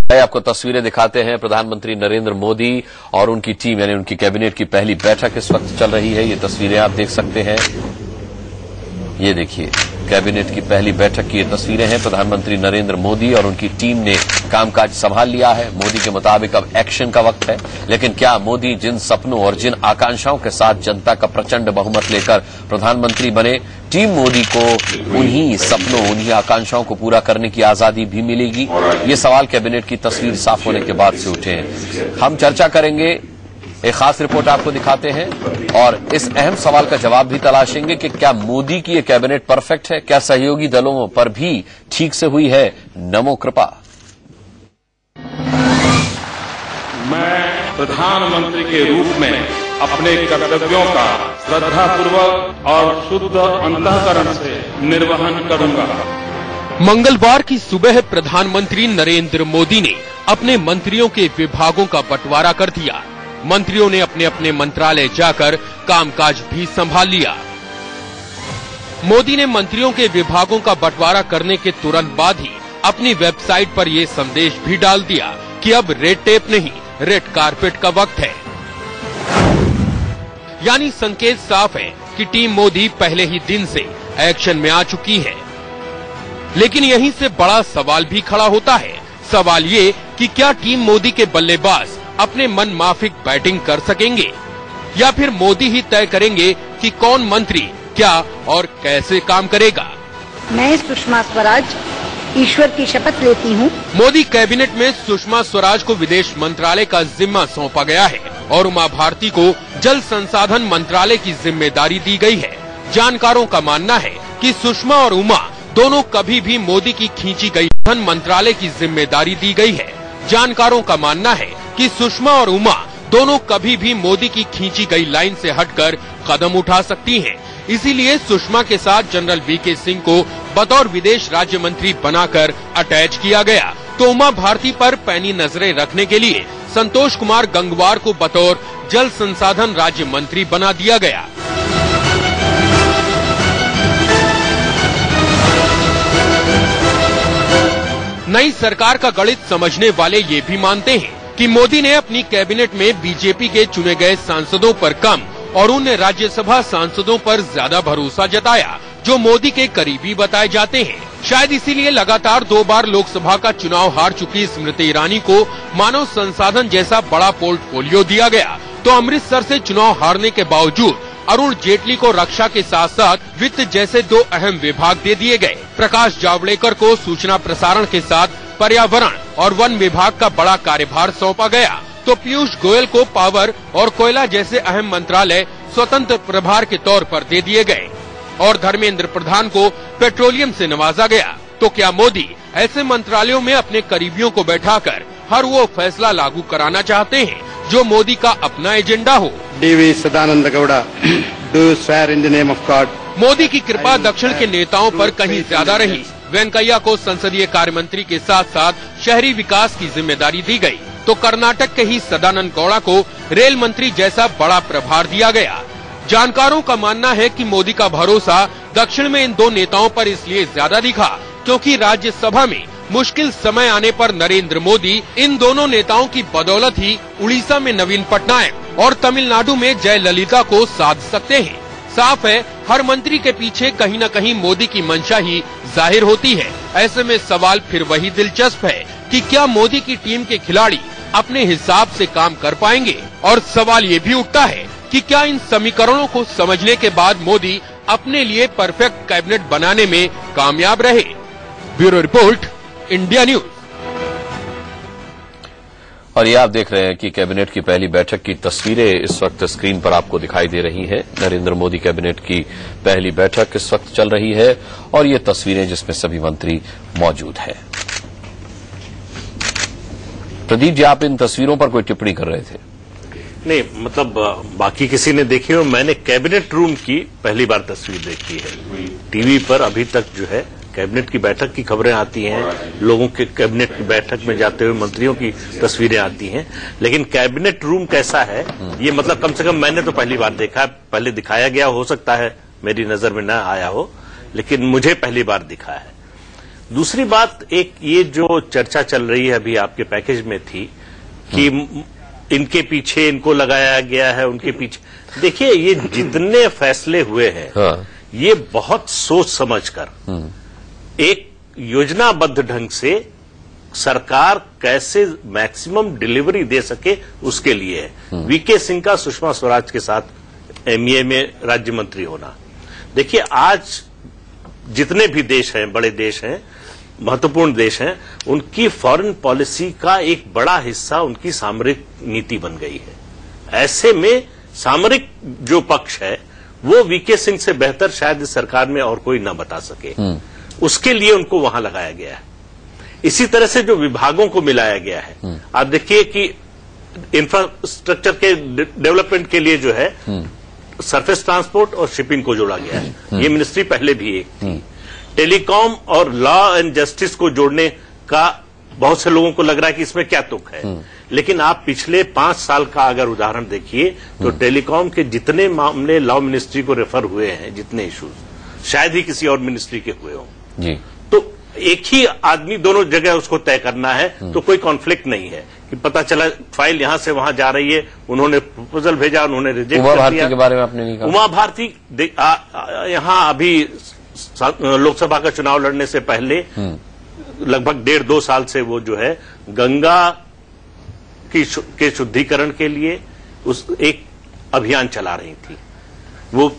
आपको तस्वीरें दिखाते हैं। प्रधानमंत्री नरेंद्र मोदी और उनकी टीम यानी उनकी कैबिनेट की पहली बैठक इस वक्त चल रही है। ये तस्वीरें आप देख सकते हैं। ये देखिए कैबिनेट की पहली बैठक की ये तस्वीरें हैं। प्रधानमंत्री नरेंद्र मोदी और उनकी टीम ने कामकाज संभाल लिया है। मोदी के मुताबिक अब एक्शन का वक्त है। लेकिन क्या मोदी जिन सपनों और जिन आकांक्षाओं के साथ जनता का प्रचंड बहुमत लेकर प्रधानमंत्री बने, टीम मोदी को उन्हीं सपनों, उन्हीं आकांक्षाओं को पूरा करने की आजादी भी मिलेगी? ये सवाल कैबिनेट की तस्वीर साफ होने के बाद से उठे हैं। हम चर्चा करेंगे, एक खास रिपोर्ट आपको दिखाते हैं और इस अहम सवाल का जवाब भी तलाशेंगे कि क्या मोदी की ये कैबिनेट परफेक्ट है? क्या सहयोगी दलों पर भी ठीक से हुई है नमो कृपा? मैं प्रधानमंत्री के रूप में अपने कर्तव्यों का श्रद्धापूर्वक और शुद्ध अंतःकरण से निर्वहन करूंगा। मंगलवार की सुबह प्रधानमंत्री नरेंद्र मोदी ने अपने मंत्रियों के विभागों का बंटवारा कर दिया। मंत्रियों ने अपने अपने मंत्रालय जाकर कामकाज भी संभाल लिया। मोदी ने मंत्रियों के विभागों का बंटवारा करने के तुरंत बाद ही अपनी वेबसाइट पर ये संदेश भी डाल दिया कि अब रेड टेप नहीं, रेड कारपेट का वक्त है। यानी संकेत साफ है कि टीम मोदी पहले ही दिन से एक्शन में आ चुकी है। लेकिन यहीं से बड़ा सवाल भी खड़ा होता है। सवाल ये कि क्या टीम मोदी के बल्लेबाज अपने मन माफिक बैटिंग कर सकेंगे या फिर मोदी ही तय करेंगे कि कौन मंत्री क्या और कैसे काम करेगा? मैं सुषमा स्वराज ईश्वर की शपथ लेती हूँ। मोदी कैबिनेट में सुषमा स्वराज को विदेश मंत्रालय का जिम्मा सौंपा गया है और उमा भारती को जल संसाधन मंत्रालय की जिम्मेदारी दी गई है। जानकारों का मानना है कि सुषमा और उमा दोनों कभी भी मोदी की खींची गई धन मंत्रालय की जिम्मेदारी दी गई है। जानकारों का मानना है कि सुषमा और उमा दोनों कभी भी मोदी की खींची गई लाइन से हटकर कदम उठा सकती हैं। इसीलिए सुषमा के साथ जनरल वीके सिंह को बतौर विदेश राज्य मंत्री बनाकर अटैच किया गया, तो उमा भारती पर पैनी नजरें रखने के लिए संतोष कुमार गंगवार को बतौर जल संसाधन राज्य मंत्री बना दिया गया। नई सरकार का गणित समझने वाले ये भी मानते हैं कि मोदी ने अपनी कैबिनेट में बीजेपी के चुने गए सांसदों पर कम और उन राज्यसभा सांसदों पर ज्यादा भरोसा जताया जो मोदी के करीबी बताए जाते हैं। शायद इसीलिए लगातार 2 बार लोकसभा का चुनाव हार चुकी स्मृति ईरानी को मानव संसाधन जैसा बड़ा पोर्टफोलियो दिया गया, तो अमृतसर से चुनाव हारने के बावजूद अरुण जेटली को रक्षा के साथ साथ वित्त जैसे 2 अहम विभाग दे दिए गए। प्रकाश जावड़ेकर को सूचना प्रसारण के साथ पर्यावरण और वन विभाग का बड़ा कार्यभार सौंपा गया, तो पीयूष गोयल को पावर और कोयला जैसे अहम मंत्रालय स्वतंत्र प्रभार के तौर पर दे दिए गए और धर्मेंद्र प्रधान को पेट्रोलियम से नवाजा गया। तो क्या मोदी ऐसे मंत्रालयों में अपने करीबियों को बैठाकर हर वो फैसला लागू कराना चाहते हैं जो मोदी का अपना एजेंडा हो? DV Sadananda Gowda, do you swear in the name of God? Modi की कृपा दक्षिण के नेताओं पर कहीं ज्यादा रही। वेंकैया को संसदीय कार्य मंत्री के साथ साथ शहरी विकास की जिम्मेदारी दी गई, तो कर्नाटक के ही सदानंद गौड़ा को रेल मंत्री जैसा बड़ा प्रभार दिया गया। जानकारों का मानना है कि मोदी का भरोसा दक्षिण में इन 2 नेताओं पर इसलिए ज्यादा दिखा क्योंकि राज्यसभा में मुश्किल समय आने पर नरेंद्र मोदी इन दोनों नेताओं की बदौलत ही उड़ीसा में नवीन पटनायक और तमिलनाडु में जयललिता को साध सकते हैं। साफ है हर मंत्री के पीछे कहीं न कहीं मोदी की मंशा ही जाहिर होती है। ऐसे में सवाल फिर वही दिलचस्प है कि क्या मोदी की टीम के खिलाड़ी अपने हिसाब से काम कर पाएंगे? और सवाल ये भी उठता है कि क्या इन समीकरणों को समझने के बाद मोदी अपने लिए परफेक्ट कैबिनेट बनाने में कामयाब रहे? Bureau report, India news. और ये आप देख रहे हैं कि कैबिनेट की पहली बैठक की तस्वीरें इस वक्त स्क्रीन पर आपको दिखाई दे रही हैं। नरेंद्र मोदी कैबिनेट की पहली बैठक इस वक्त चल रही है और ये तस्वीरें जिसमें सभी मंत्री मौजूद हैं। प्रदीप जी, आप इन तस्वीरों पर कोई टिप्पणी कर रहे थे? नहीं, मतलब बाकी किसी ने देखी हो, मैंने कैबिनेट रूम की पहली बार तस्वीर देखी है। टीवी पर अभी तक जो है कैबिनेट की बैठक की खबरें आती हैं, लोगों के कैबिनेट की बैठक में जाते हुए मंत्रियों की तस्वीरें आती हैं, लेकिन कैबिनेट रूम कैसा है ये मतलब कम से कम मैंने तो पहली बार देखा है। पहले दिखाया गया, हो सकता है मेरी नजर में न आया हो, लेकिन मुझे पहली बार दिखा है। दूसरी बात, एक ये जो चर्चा चल रही है अभी आपके पैकेज में थी कि इनके पीछे इनको लगाया गया है, उनके पीछे, देखिए ये जितने फैसले हुए हैं ये बहुत सोच समझकर एक योजनाबद्ध ढंग से सरकार कैसे मैक्सिमम डिलीवरी दे सके उसके लिए है। वीके सिंह का सुषमा स्वराज के साथ एमईए में राज्य मंत्री होना, देखिए आज जितने भी देश हैं, बड़े देश हैं, महत्वपूर्ण देश हैं, उनकी फॉरेन पॉलिसी का एक बड़ा हिस्सा उनकी सामरिक नीति बन गई है। ऐसे में सामरिक जो पक्ष है वो वीके सिंह से बेहतर शायद इस सरकार में और कोई ना बता सके, उसके लिए उनको वहां लगाया गया है। इसी तरह से जो विभागों को मिलाया गया है, आप देखिए कि इंफ्रास्ट्रक्चर के डेवलपमेंट के लिए जो है सरफेस ट्रांसपोर्ट और शिपिंग को जोड़ा गया है, ये मिनिस्ट्री पहले भी एक थी। टेलीकॉम और लॉ एंड जस्टिस को जोड़ने का बहुत से लोगों को लग रहा है कि इसमें क्या तुक है, लेकिन आप पिछले 5 साल का अगर उदाहरण देखिए तो टेलीकॉम के जितने मामले लॉ मिनिस्ट्री को रेफर हुए हैं, जितने इश्यूज शायद ही किसी और मिनिस्ट्री के हुए हों जी। तो एक ही आदमी दोनों जगह उसको तय करना है, तो कोई कॉन्फ्लिक्ट नहीं है कि पता चला फाइल यहां से वहां जा रही है, उन्होंने प्रपोजल भेजा, उन्होंने रिजेक्ट कर दिया। उमा भारती के बारे में आपने नहीं कहा? उमा भारती यहां अभी लोकसभा का चुनाव लड़ने से पहले लगभग 1.5-2 साल से वो जो है गंगा के शुद्धिकरण के लिए उस एक अभियान चला रही थी। वो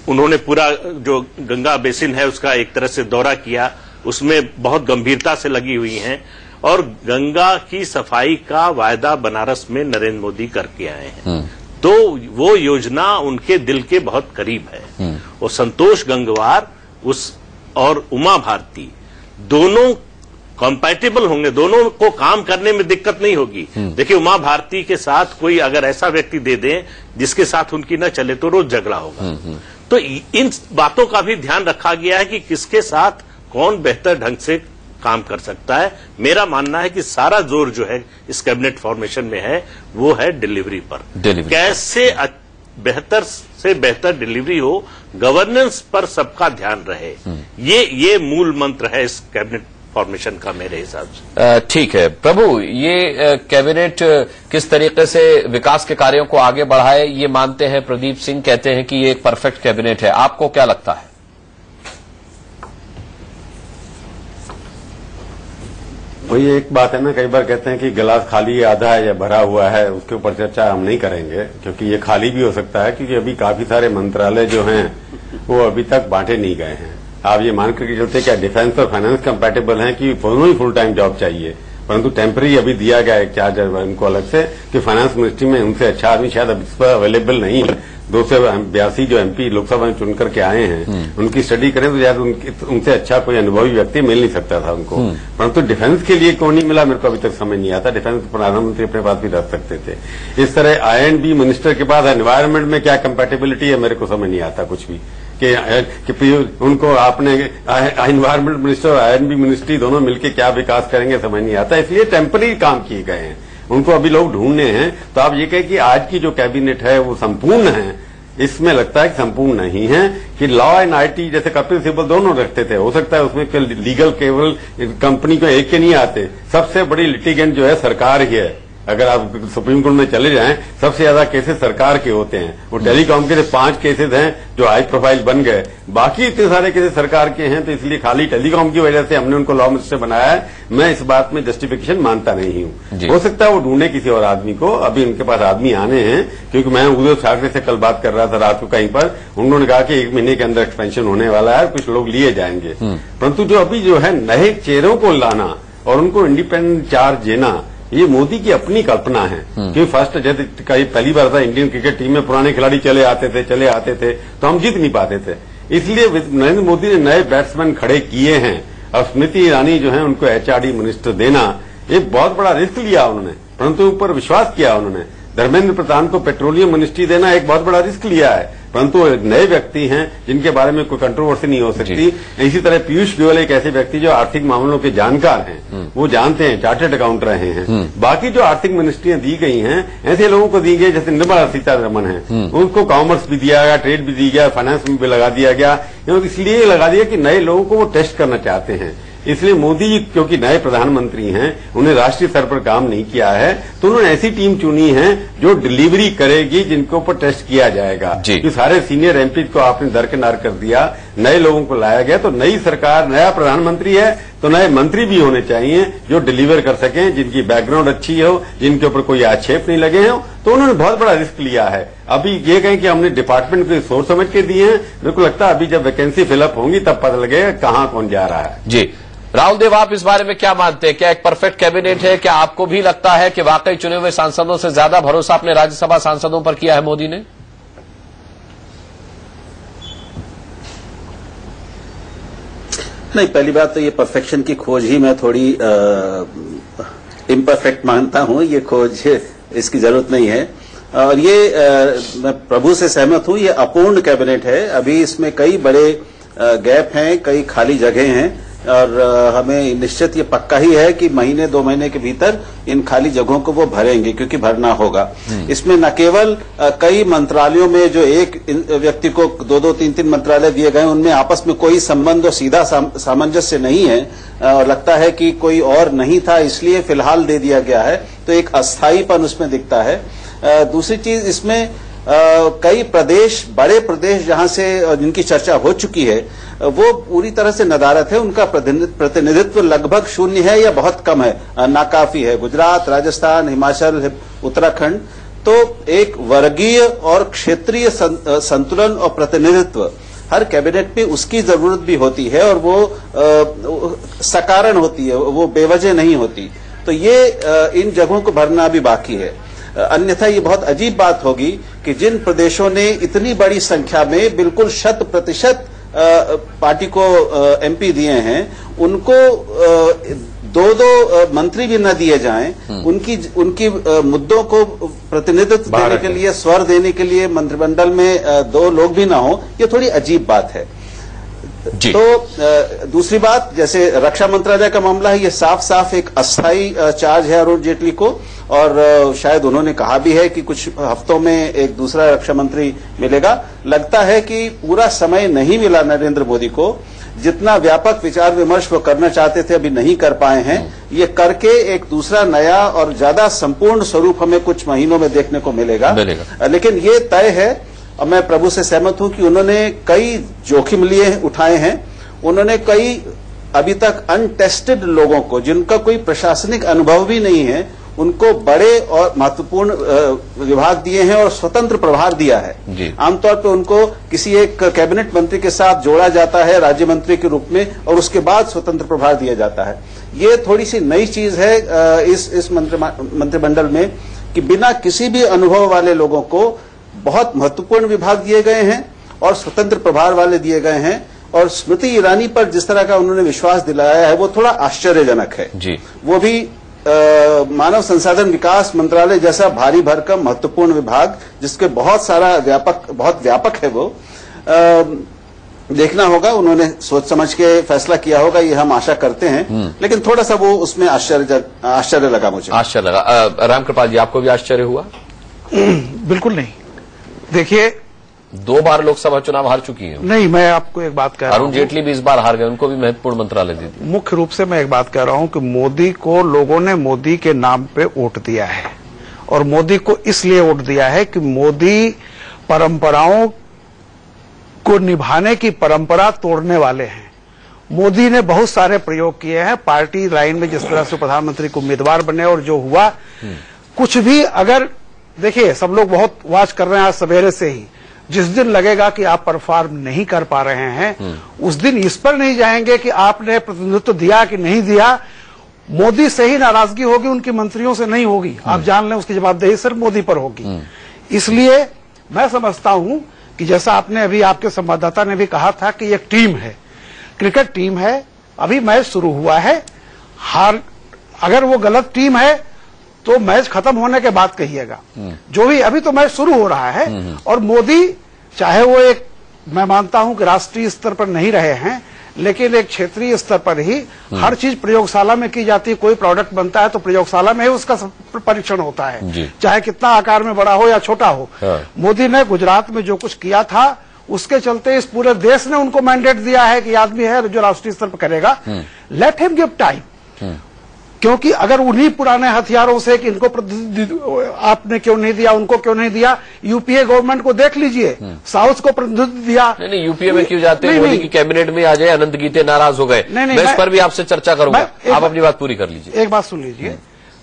उन्होंने पूरा जो गंगा बेसिन है उसका एक तरह से दौरा किया, उसमें बहुत गंभीरता से लगी हुई हैं और गंगा की सफाई का वायदा बनारस में नरेंद्र मोदी करके आए हैं। तो वो योजना उनके दिल के बहुत करीब है। और संतोष गंगवार और उमा भारती दोनों कंपैटिबल होंगे, दोनों को काम करने में दिक्कत नहीं होगी। देखिए उमा भारती के साथ कोई अगर ऐसा व्यक्ति दे दें जिसके साथ उनकी न चले तो रोज झगड़ा होगा। तो इन बातों का भी ध्यान रखा गया है कि किसके साथ कौन बेहतर ढंग से काम कर सकता है। मेरा मानना है कि सारा जोर जो है इस कैबिनेट फॉर्मेशन में है वो है डिलीवरी पर। कैसे बेहतर से बेहतर डिलीवरी हो, गवर्नेंस पर सबका ध्यान रहे, ये मूल मंत्र है इस कैबिनेट फॉर्मेशन का मेरे हिसाब से। ठीक है प्रभु, ये कैबिनेट किस तरीके से विकास के कार्यों को आगे बढ़ाए ये मानते हैं प्रदीप सिंह, कहते हैं कि ये एक परफेक्ट कैबिनेट है। आपको क्या लगता है? वही एक बात है ना, कई बार कहते हैं कि गिलास खाली आधा है या भरा हुआ है, उसके ऊपर चर्चा हम नहीं करेंगे क्योंकि ये खाली भी हो सकता है, क्योंकि अभी काफी सारे मंत्रालय जो हैं वो अभी तक बांटे नहीं गए हैं। आप ये मान करके चलते क्या डिफेंस और फाइनेंस कंपैटिबल हैं कि दोनों ही फुल टाइम जॉब चाहिए, परंतु टेम्पररी अभी दिया गया एक चार्ज उनको अलग से कि फाइनेंस मिनिस्ट्री में उनसे अच्छा आदमी शायद अभी इस पर अवेलेबल नहीं है। 282 जो एमपी लोकसभा में चुन करके आए हैं उनकी स्टडी करें तो शायद उनसे अच्छा कोई अनुभवी व्यक्ति मिल नहीं सकता था उनको, परंतु डिफेंस के लिए क्यों नहीं मिला मेरे को अभी तक समझ नहीं आता। डिफेंस प्रधानमंत्री अपने पास भी रख सकते थे। इस तरह INB मिनिस्टर के पास एनवायरमेंट में क्या कंपैटिबिलिटी है मेरे को समझ नहीं आता कुछ भी कि उनको आपने एनवायरमेंट मिनिस्टर और INB मिनिस्ट्री दोनों मिलकर क्या विकास करेंगे समझ नहीं आता। इसलिए टेम्पररी काम किए गए हैं, उनको अभी लोग ढूंढने हैं। तो आप ये कहें कि आज की जो कैबिनेट है वो संपूर्ण है, इसमें लगता है कि संपूर्ण नहीं है। कि लॉ एंड IT जैसे कपिल सिब्बल दोनों रखते थे, हो सकता है उसमें लीगल केवल कंपनी को एक के नहीं आते, सबसे बड़ी लिटिगेंट जो है सरकार ही है। अगर आप सुप्रीम कोर्ट में चले जाएं सबसे ज्यादा केसेस सरकार के होते हैं। वो टेलीकॉम के 5 केसेस हैं जो हाई प्रोफाइल बन गए, बाकी इतने सारे केसेस सरकार के हैं। तो इसलिए खाली टेलीकॉम की वजह से हमने उनको लॉ मिनिस्टर बनाया है, मैं इस बात में जस्टिफिकेशन मानता नहीं हूं। हो सकता है वो ढूंढे किसी और आदमी को, अभी उनके पास आदमी आने हैं। क्योंकि मैं उद्धव ठाकरे से कल बात कर रहा था रात को कहीं पर, उन्होंने कहा कि 1 महीने के अंदर एक्सपेंशन होने वाला है, कुछ लोग लिए जाएंगे। परंतु जो अभी जो है नए चेहरों को लाना और उनको इंडिपेंडेंट चार्ज देना, ये मोदी की अपनी कल्पना है। क्योंकि फर्स्ट जैसे कई पहली बार था इंडियन क्रिकेट टीम में पुराने खिलाड़ी चले आते थे तो हम जीत नहीं पाते थे। इसलिए नरेंद्र मोदी ने नए बैट्समैन खड़े किए हैं। और स्मृति ईरानी जो है उनको HRD मिनिस्टर देना एक बहुत बड़ा रिस्क लिया उन्होंने, परंतु ऊपर विश्वास किया उन्होंने। धर्मेंद्र प्रधान को पेट्रोलियम मिनिस्ट्री देना एक बहुत बड़ा रिस्क लिया है, परंतु नए व्यक्ति हैं जिनके बारे में कोई कंट्रोवर्सी नहीं हो सकती। इसी तरह पीयूष गोयल एक ऐसे व्यक्ति जो आर्थिक मामलों के जानकार हैं, वो जानते हैं, चार्टर्ड अकाउंट रहे हैं। बाकी जो आर्थिक मिनिस्ट्रियां दी गई हैं ऐसे लोगों को दी गई, जैसे निर्मला सीतारमण है, उनको कॉमर्स भी दिया गया, ट्रेड भी दी गया, फाइनेंस में भी लगा दिया गया। इसलिए लगा दिया कि नए लोगों को वो टेस्ट करना चाहते हैं। इसलिए मोदी जी क्योंकि नए प्रधानमंत्री हैं, उन्हें राष्ट्रीय स्तर पर काम नहीं किया है, तो उन्होंने ऐसी टीम चुनी है जो डिलीवरी करेगी, जिनके ऊपर टेस्ट किया जाएगा। कि सारे सीनियर एमपी को आपने दरकिनार कर दिया, नए लोगों को लाया गया। तो नई सरकार, नया प्रधानमंत्री है तो नए मंत्री भी होने चाहिए जो डिलीवर कर सकें, जिनकी बैकग्राउंड अच्छी हो, जिनके ऊपर कोई आक्षेप नहीं लगे हो। तो उन्होंने बहुत बड़ा रिस्क लिया है। अभी ये कहें कि हमने डिपार्टमेंट को सोच समझ के दिए हैं, मेरे को लगता है अभी जब वैकेंसी फिलअप होंगी तब पता लगेगा कहां कौन जा रहा है। जी राहुल देव, आप इस बारे में क्या मानते हैं? क्या एक परफेक्ट कैबिनेट है? क्या आपको भी लगता है कि वाकई चुने हुए सांसदों से ज्यादा भरोसा अपने राज्यसभा सांसदों पर किया है मोदी ने? नहीं, पहली बात तो ये परफेक्शन की खोज ही मैं थोड़ी इम्परफेक्ट मानता हूं। ये खोज इसकी जरूरत नहीं है। और ये मैं प्रभु से सहमत हूं, ये अपूर्ण कैबिनेट है। अभी इसमें कई बड़े गैप हैं, कई खाली जगह हैं और हमें निश्चित ये पक्का ही है कि महीने 2 महीने के भीतर इन खाली जगहों को वो भरेंगे, क्योंकि भरना होगा। इसमें न केवल कई मंत्रालयों में जो एक व्यक्ति को 2-2, 3-3 मंत्रालय दिए गए, उनमें आपस में कोई संबंध और सीधा सामंजस्य नहीं है और लगता है कि कोई और नहीं था इसलिए फिलहाल दे दिया गया है, तो एक अस्थायीपन उसमें दिखता है। दूसरी चीज, इसमें कई प्रदेश, बड़े प्रदेश जहां से जिनकी चर्चा हो चुकी है, वो पूरी तरह से नदारत है। उनका प्रतिनिधित्व लगभग शून्य है या बहुत कम है, नाकाफी है। गुजरात, राजस्थान, हिमाचल, उत्तराखंड। तो एक वर्गीय और क्षेत्रीय संतुलन और प्रतिनिधित्व हर कैबिनेट में उसकी जरूरत भी होती है और वो सकारण होती है, वो बेवजह नहीं होती। तो ये इन जगहों को भरना भी बाकी है। अन्यथा ये बहुत अजीब बात होगी कि जिन प्रदेशों ने इतनी बड़ी संख्या में बिल्कुल 100% पार्टी को एमपी दिए हैं, उनको 2-2 मंत्री भी न दिए जाएं, उनकी मुद्दों को प्रतिनिधित्व देने के लिए, स्वर देने के लिए मंत्रिमंडल में 2 लोग भी ना हो, ये थोड़ी अजीब बात है। तो दूसरी बात, जैसे रक्षा मंत्रालय का मामला है, ये साफ साफ एक अस्थायी चार्ज है अरुण जेटली को, और शायद उन्होंने कहा भी है कि कुछ हफ्तों में एक दूसरा रक्षा मंत्री मिलेगा। लगता है कि पूरा समय नहीं मिला नरेंद्र मोदी को, जितना व्यापक विचार विमर्श वो करना चाहते थे अभी नहीं कर पाए हैं। ये करके एक दूसरा नया और ज्यादा संपूर्ण स्वरूप हमें कुछ महीनों में देखने को मिलेगा। लेकिन ये तय है, और मैं प्रभु से सहमत हूं कि उन्होंने कई जोखिम उठाए हैं। उन्होंने कई अभी तक अनटेस्टेड लोगों को, जिनका कोई प्रशासनिक अनुभव भी नहीं है, उनको बड़े और महत्वपूर्ण विभाग दिए हैं और स्वतंत्र प्रभार दिया है। आमतौर पर उनको किसी एक कैबिनेट मंत्री के साथ जोड़ा जाता है राज्य मंत्री के रूप में, और उसके बाद स्वतंत्र प्रभार दिया जाता है। ये थोड़ी सी नई चीज है इस मंत्रिमंडल में, कि बिना किसी भी अनुभव वाले लोगों को बहुत महत्वपूर्ण विभाग दिए गए हैं और स्वतंत्र प्रभार वाले दिए गए हैं। और स्मृति ईरानी पर जिस तरह का उन्होंने विश्वास दिलाया है, वो थोड़ा आश्चर्यजनक है। वो भी मानव संसाधन विकास मंत्रालय जैसा भारी भरकम महत्वपूर्ण विभाग, जिसके बहुत व्यापक है, वो देखना होगा। उन्होंने सोच समझ के फैसला किया होगा, ये हम आशा करते हैं। लेकिन थोड़ा सा वो उसमें आश्चर्य लगा मुझे। आश्चर्य लगा। रामकृपाल जी, आपको भी आश्चर्य हुआ? बिल्कुल नहीं। देखिए, 2 बार लोकसभा चुनाव हार चुकी है। नहीं, मैं आपको एक बात कह रहा हूं, अरुण जेटली भी इस बार हार गए, उनको भी महत्वपूर्ण मंत्रालय दे दिया। मुख्य रूप से मैं एक बात कह रहा हूं कि मोदी को लोगों ने मोदी के नाम पे वोट दिया है, और मोदी को इसलिए वोट दिया है कि मोदी परंपराओं को निभाने की परंपरा तोड़ने वाले हैं। मोदी ने बहुत सारे प्रयोग किए हैं पार्टी लाइन में, जिस तरह से प्रधानमंत्री को उम्मीदवार बने और जो हुआ, कुछ भी अगर देखिए, सब लोग बहुत वाच कर रहे हैं आज सवेरे से ही। जिस दिन लगेगा कि आप परफॉर्म नहीं कर पा रहे हैं, उस दिन इस पर नहीं जाएंगे कि आपने प्रतिनिधित्व दिया कि नहीं दिया। मोदी से ही नाराजगी होगी, उनके मंत्रियों से नहीं होगी। आप जान लें, उसकी जवाबदेही सिर्फ मोदी पर होगी। इसलिए मैं समझता हूं कि जैसा आपने अभी, आपके संवाददाता ने भी कहा था कि एक टीम है, क्रिकेट टीम है, अभी मैच शुरू हुआ है। अगर वो गलत टीम है तो मैच खत्म होने के बाद कहिएगा। जो भी, अभी तो मैच शुरू हो रहा है, और मोदी, चाहे वो एक, मैं मानता हूं कि राष्ट्रीय स्तर पर नहीं रहे हैं, लेकिन एक क्षेत्रीय स्तर पर ही हर चीज प्रयोगशाला में की जाती है। कोई प्रोडक्ट बनता है तो प्रयोगशाला में ही उसका परीक्षण होता है, चाहे कितना आकार में बड़ा हो या छोटा हो। मोदी ने गुजरात में जो कुछ किया था, उसके चलते इस पूरे देश ने उनको मैंडेट दिया है कि आदमी है जो राष्ट्रीय स्तर पर करेगा। लेट हिम गिव टाइम, क्योंकि अगर उन्हीं पुराने हथियारों से कि इनको आपने क्यों नहीं दिया, उनको क्यों नहीं दिया, यूपीए गवर्नमेंट को देख लीजिए, साउथ को प्रतिनिधित्व दिया। नहीं यूपीए में क्यों जाते हैं? मोदी की कैबिनेट में आ जाए, अनंत गीते नाराज हो गए। मैं इस पर भी आपसे चर्चा करूंगा, आप अपनी बात पूरी कर लीजिए। एक बात सुन लीजिए,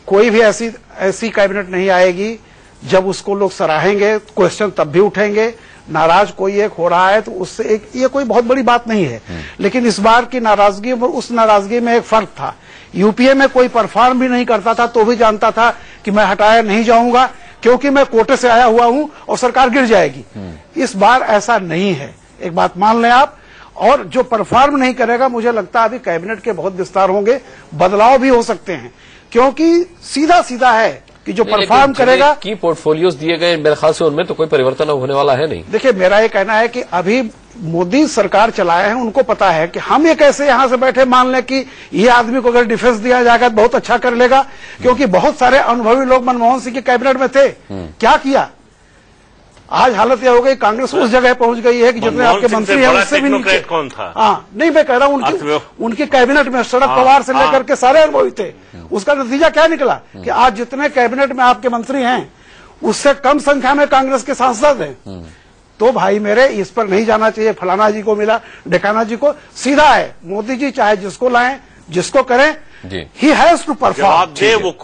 कोई भी ऐसी कैबिनेट नहीं आएगी जब उसको लोग सराहेंगे, क्वेश्चन तब भी उठेंगे। नाराज कोई एक हो रहा है तो उससे एक ये कोई बहुत बड़ी बात नहीं है। लेकिन इस बार की नाराजगी और उस नाराजगी में एक फर्क था। यूपीए में कोई परफॉर्म भी नहीं करता था तो भी जानता था कि मैं हटाया नहीं जाऊंगा क्योंकि मैं कोटे से आया हुआ हूं और सरकार गिर जाएगी। इस बार ऐसा नहीं है, एक बात मान लें आप। और जो परफॉर्म नहीं करेगा, मुझे लगता है अभी कैबिनेट के बहुत विस्तार होंगे, बदलाव भी हो सकते हैं, क्योंकि सीधा सीधा है कि जो परफॉर्म करेगा। की पोर्टफोलियोज दिए गए, मेरे ख्याल से उनमें तो कोई परिवर्तन होने वाला है नहीं। देखिए, मेरा ये कहना है कि अभी मोदी सरकार चलाए हैं, उनको पता है कि हम ये कैसे यहां से बैठे मान लें कि ये आदमी को अगर डिफेंस दिया जाएगा तो बहुत अच्छा कर लेगा, क्योंकि बहुत सारे अनुभवी लोग मनमोहन सिंह की कैबिनेट में थे। क्या किया? आज हालत यह हो गई, कांग्रेस उस जगह पहुंच गई है कि जितने आपके मंत्री हैं उससे भी नीचे। कौन था? हाँ, नहीं मैं कह रहा हूं उनकी कैबिनेट में शरद पवार से लेकर के सारे अनुभवी थे। उसका नतीजा क्या निकला कि आज जितने कैबिनेट में आपके मंत्री हैं उससे कम संख्या में कांग्रेस के सांसद हैं। तो भाई मेरे, इस पर नहीं जाना चाहिए फलाना जी को मिला, ढेकाना जी को। सीधा है, मोदी जी चाहे जिसको लाएं, जिसको करें, ही हैज टू परफॉर्म।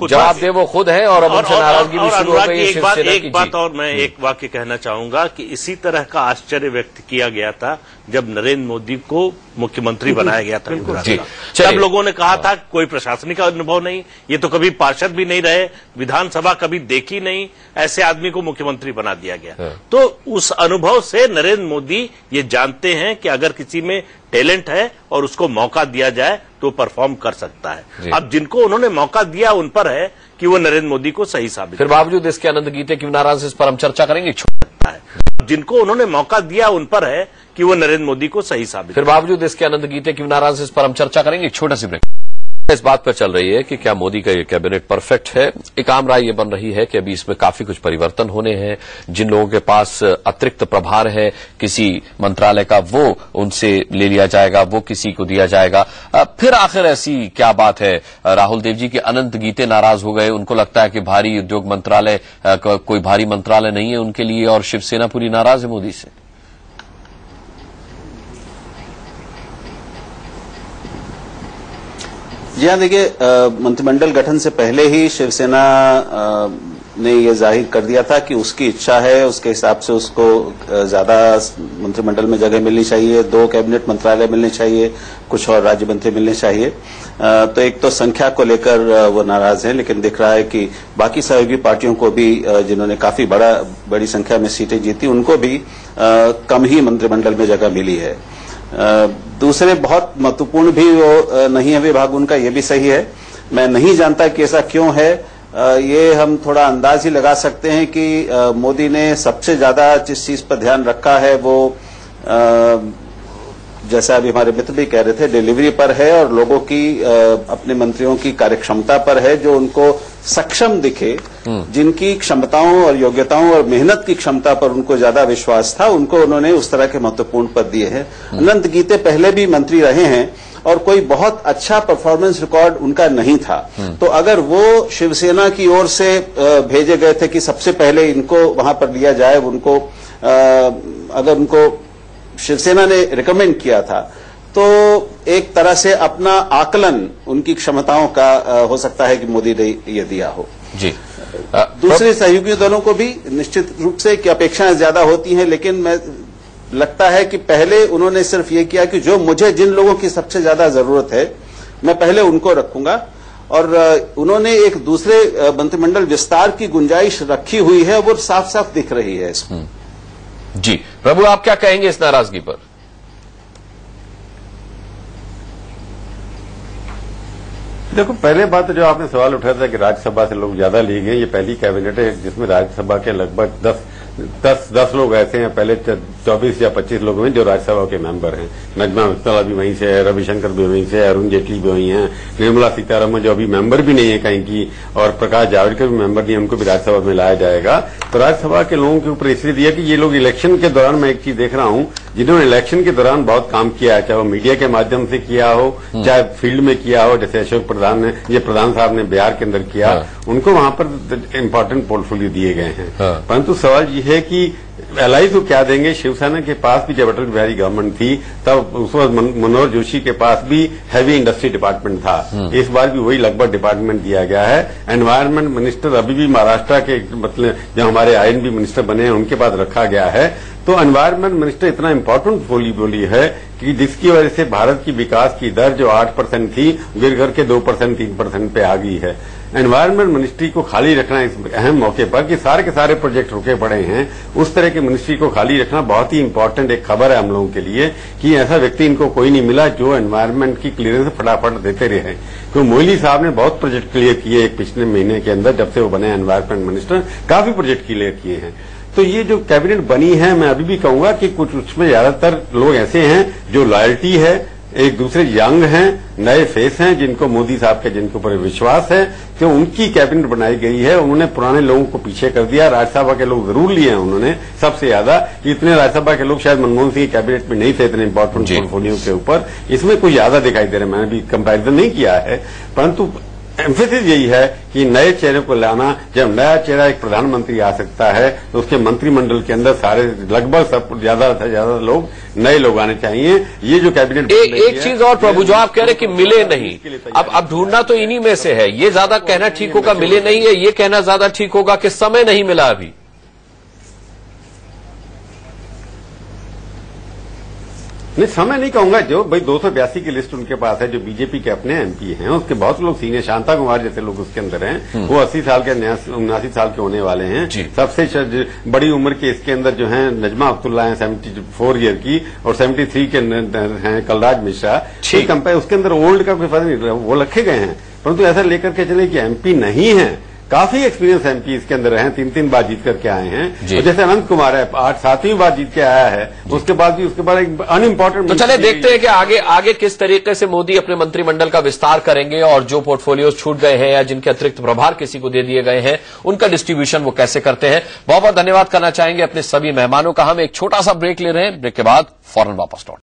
जवाब दे वो खुद है। और अब उनसे नाराजगी भी शुरू हो गई है शिवसेना की। एक बात और मैं एक वाक्य कहना चाहूंगा कि इसी तरह का आश्चर्य व्यक्त किया गया था जब नरेंद्र मोदी को मुख्यमंत्री बनाया गया था गुजरात का। तब लोगों ने कहा था कोई प्रशासनिक अनुभव नहीं, ये तो कभी पार्षद भी नहीं रहे, विधानसभा कभी देखी नहीं, ऐसे आदमी को मुख्यमंत्री बना दिया गया। तो उस अनुभव से नरेंद्र मोदी ये जानते हैं कि अगर किसी में टैलेंट है और उसको मौका दिया जाए तो परफॉर्म कर सकता है। अब जिनको उन्होंने मौका दिया उन पर है कि वो नरेंद्र मोदी को सही साबित। फिर बावजूद इसके अनंत गीते क्यों नाराज, इस पर हम चर्चा करेंगे। जिनको उन्होंने मौका दिया उन पर है कि वो नरेंद्र मोदी को सही साबित। फिर बावजूद इसके अनंत गीते क्यों नाराज, इस पर हम चर्चा करेंगे। एक छोटा सी ब्रेक। इस बात पर चल रही है कि क्या मोदी का ये कैबिनेट परफेक्ट है। एक आम राय ये बन रही है कि अभी इसमें काफी कुछ परिवर्तन होने हैं। जिन लोगों के पास अतिरिक्त प्रभार है किसी मंत्रालय का, वो उनसे ले लिया जाएगा, वो किसी को दिया जाएगा। फिर आखिर ऐसी क्या बात है? राहुल देव जी के अनंत गीते नाराज हो गए, उनको लगता है कि भारी उद्योग मंत्रालय कोई भारी मंत्रालय नहीं है उनके लिए, और शिवसेना पूरी नाराज है मोदी से। जी हाँ, देखिए, मंत्रिमंडल गठन से पहले ही शिवसेना ने ये जाहिर कर दिया था कि उसकी इच्छा है, उसके हिसाब से उसको ज्यादा मंत्रिमंडल में जगह मिलनी चाहिए, 2 कैबिनेट मंत्रालय मिलने चाहिए, कुछ और राज्य मंत्री मिलने चाहिए। तो एक तो संख्या को लेकर वो नाराज हैं, लेकिन दिख रहा है कि बाकी सहयोगी पार्टियों को भी, जिन्होंने काफी बड़ी संख्या में सीटें जीती, उनको भी कम ही मंत्रिमंडल में जगह मिली है। दूसरे बहुत महत्वपूर्ण भी वो नहीं है विभाग उनका, ये भी सही है। मैं नहीं जानता कि ऐसा क्यों है। ये हम थोड़ा अंदाज ही लगा सकते हैं कि मोदी ने सबसे ज्यादा जिस चीज पर ध्यान रखा है वो जैसा अभी हमारे मित्र भी कह रहे थे, डिलीवरी पर है और लोगों की, अपने मंत्रियों की कार्यक्षमता पर है, जो उनको सक्षम दिखे, जिनकी क्षमताओं और योग्यताओं और मेहनत की क्षमता पर उनको ज्यादा विश्वास था, उनको उन्होंने उस तरह के महत्वपूर्ण पद दिए हैं। अनंत गीते पहले भी मंत्री रहे हैं और कोई बहुत अच्छा परफॉर्मेंस रिकॉर्ड उनका नहीं था। तो अगर वो शिवसेना की ओर से भेजे गए थे कि सबसे पहले इनको वहां पर लिया जाए, उनको अगर उनको शिवसेना ने रिकमेंड किया था, तो एक तरह से अपना आकलन उनकी क्षमताओं का हो सकता है कि मोदी ने ये दिया हो। जी। दूसरे सहयोगी दलों को भी निश्चित रूप से कि अपेक्षाएं ज्यादा होती हैं, लेकिन मैं लगता है कि पहले उन्होंने सिर्फ ये किया कि जो मुझे जिन लोगों की सबसे ज्यादा जरूरत है मैं पहले उनको रखूंगा, और उन्होंने एक दूसरे मंत्रिमंडल विस्तार की गुंजाइश रखी हुई है, वो साफ साफ दिख रही है इसमें। जी प्रभु, आप क्या कहेंगे इस नाराजगी पर? देखो, पहले बात जो आपने सवाल उठाया था कि राज्यसभा से लोग ज्यादा लिए गए, ये पहली कैबिनेट है जिसमें राज्यसभा के लगभग 10 लोग ऐसे हैं, पहले 24 या 25 लोग हैं जो राज्यसभा के मेंबर हैं। नजमा हेपतुल्ला भी वहीं से है, रविशंकर भी वहीं से है, अरुण जेटली भी वहीं हैं, निर्मला सीतारमण जो अभी मेंबर भी नहीं है कहीं की, और प्रकाश जावड़ेकर भी मेंबर नहीं है, उनको भी राज्यसभा में लाया जाएगा। तो राज्यसभा के लोगों के ऊपर इसलिए दिया कि ये लोग इलेक्शन के दौरान, मैं एक चीज देख रहा हूं, जिन्होंने इलेक्शन के दौरान बहुत काम किया है, चाहे वो मीडिया के माध्यम से किया हो, चाहे फील्ड में किया हो, जैसे अशोक प्रधान ने, ये प्रधान साहब ने बिहार के अंदर किया, उनको वहां पर इंपॉर्टेंट पोर्टफोलियो दिए गए हैं। परंतु सवाल ये है कि एलआई को क्या देंगे। शिवसेना के पास भी जब अटल बिहारी गवर्नमेंट थी तब उस वक्त मनोहर जोशी के पास भी हैवी इंडस्ट्री डिपार्टमेंट था, इस बार भी वही लगभग डिपार्टमेंट दिया गया है। एनवायरमेंट मिनिस्टर अभी भी महाराष्ट्र के, मतलब जो हमारे आईएनबी मिनिस्टर बने हैं उनके पास रखा गया है। तो एनवायरमेंट मिनिस्टर इतना इंपॉर्टेंट बोली है कि जिसकी वजह से भारत की विकास की दर जो 8% थी गिर करके 2% 3% पे आ गई है। एनवायरमेंट मिनिस्ट्री को खाली रखना इस अहम मौके पर कि सारे के सारे प्रोजेक्ट रुके पड़े हैं, उस तरह की मिनिस्ट्री को खाली रखना बहुत ही इंपॉर्टेंट एक खबर है हम लोगों के लिए कि ऐसा व्यक्ति इनको कोई नहीं मिला जो एनवायरमेंट की क्लियरेंस फटाफट देते रहे। तो मोदी साहब ने बहुत प्रोजेक्ट क्लियर किए एक पिछले महीने के अंदर, जब से वो बने एनवायरमेंट मिनिस्टर, काफी प्रोजेक्ट क्लियर किए हैं। तो ये जो कैबिनेट बनी है, मैं अभी भी कहूंगा कि कुछ उसमें ज्यादातर लोग ऐसे हैं जो लॉयल्टी है, एक दूसरे यंग हैं, नए फेस हैं, जिनको मोदी साहब के जिनके ऊपर विश्वास है कि उनकी कैबिनेट बनाई गई है। उन्होंने पुराने लोगों को पीछे कर दिया, राज्यसभा के लोग जरूर लिए हैं उन्होंने सबसे ज्यादा। इतने राज्यसभा के लोग शायद मनमोहन सिंह कैबिनेट में नहीं थे इतने इंपॉर्टेंट पोर्टफोलियो के ऊपर, इसमें कुछ ज्यादा दिखाई दे रहा है। मैंने भी कंपैरिजन नहीं किया है, परंतु एम्फेसिस यही है कि नए चेहरे को लाना। जब नया चेहरा एक प्रधानमंत्री आ सकता है तो उसके मंत्रिमंडल के अंदर सारे लगभग सब ज्यादा से ज्यादा लोग नए लोग आने चाहिए। ये जो कैबिनेट एक चीज और प्रभु, जो आप कह रहे कि मिले नहीं, अब ढूंढना तो इन्हीं में से है। ये ज्यादा कहना ठीक होगा मिले नहीं है, ये कहना ज्यादा ठीक होगा कि समय नहीं मिला अभी? नहीं, समय नहीं कहूंगा। जो भाई 282 की लिस्ट उनके पास है, जो बीजेपी के अपने एमपी हैं, उसके बहुत लोग सीनियर, शांता कुमार जैसे लोग उसके अंदर हैं, वो 80 साल के 79 साल के होने वाले हैं। सबसे बड़ी उम्र के इसके अंदर जो हैं नजमा हेपतुल्ला हैं 74 ईयर की, और 73 के हैं कलराज मिश्रा। उसके अंदर ओल्ड का कोई फर्क नहीं, वो रखे गए हैं। परंतु ऐसा लेकर के चले कि एमपी नहीं है, काफी एक्सपीरियंस एमपी इसके अंदर हैं, 3 बार जीत करके आए हैं। और जैसे अनंत कुमार है 7वीं बार जीत के आया है, उसके बाद एक अनइम्पोर्टेंट। तो चले देखते हैं कि आगे किस तरीके से मोदी अपने मंत्रिमंडल का विस्तार करेंगे, और जो पोर्टफोलियो छूट गए हैं या जिनके अतिरिक्त प्रभार किसी को दे दिए गए हैं, उनका डिस्ट्रीब्यूशन वो कैसे करते हैं। बहुत बहुत धन्यवाद करना चाहेंगे अपने सभी मेहमानों का। हम एक छोटा सा ब्रेक ले रहे हैं, ब्रेक के बाद फौरन वापस लौट